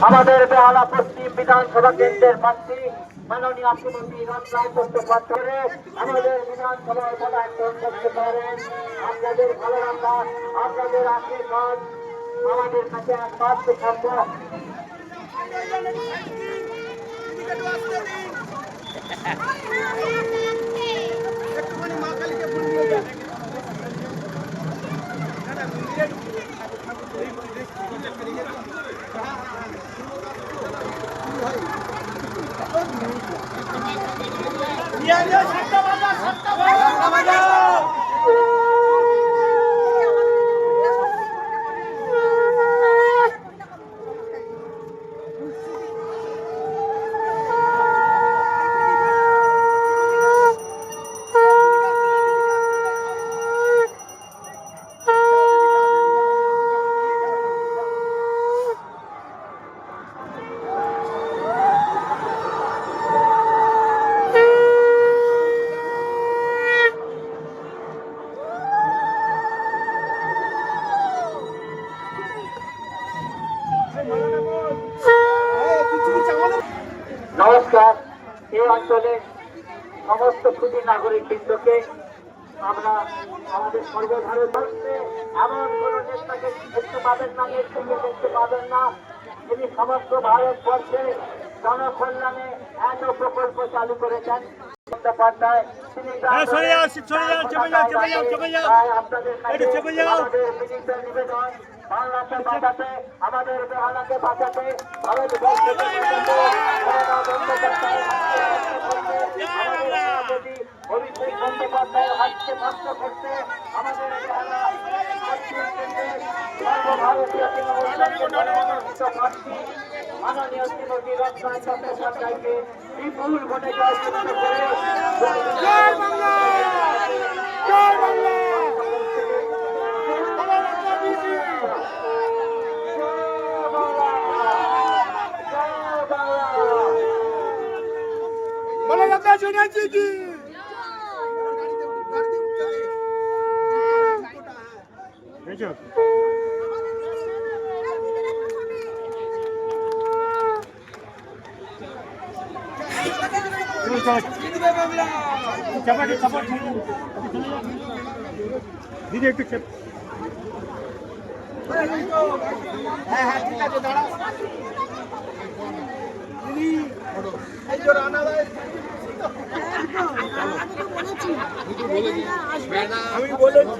আমাদের বেহালা পশ্চিম বিধানসভা কেন্দ্রের প্রার্থী মাননীয় শ্রীমতী রত্নাই চট্টোপাধ্যায় আমাদের বিধানসভায় পদার্পণ করতে পারেন। আপনাদের ভালো রাখা, আপনাদের আশীর্বাদ আমাদের কাছে একমাত্র সম্ভব। নমস্কার। এই অঞ্চলের সমস্ত খুঁটি নাগরিক বৃন্দকে আমরা আমাদের সর্বভারতবর্ষে এমন কোন নেতাকে দেখতে পাবেন না, নেত্রীকে দেখতে পাবেন না যিনি সমস্ত ভারতবর্ষে জনকল্যাণে এত প্রকল্প চালু করেছেন। চট্টোপাধ্যায় তিনি আপনাদের বিনীত নিবেদন, বাংলাকে বাঁচাতে, আমাদের বেহালাকে বাঁচাতে, ভারতবর্ষকে বাঁচাতে অভিষেক বন্দ্যোপাধ্যায়ের হাতকে ভক্ত করতে আমাদের বেহালা সর্বভারতীয় তৃণমূল মনোনীত প্রার্থী মাননীয় শ্রীমতী রত্নাই চট্টোপাধ্যায়কে বিপুল ভোটে জয়যুক্ত করে দিদি একটু হ্যাঁ হ্যাঁ ঠিক আছে দাঁড়া দিদি এই যে রানা আমি বলেছি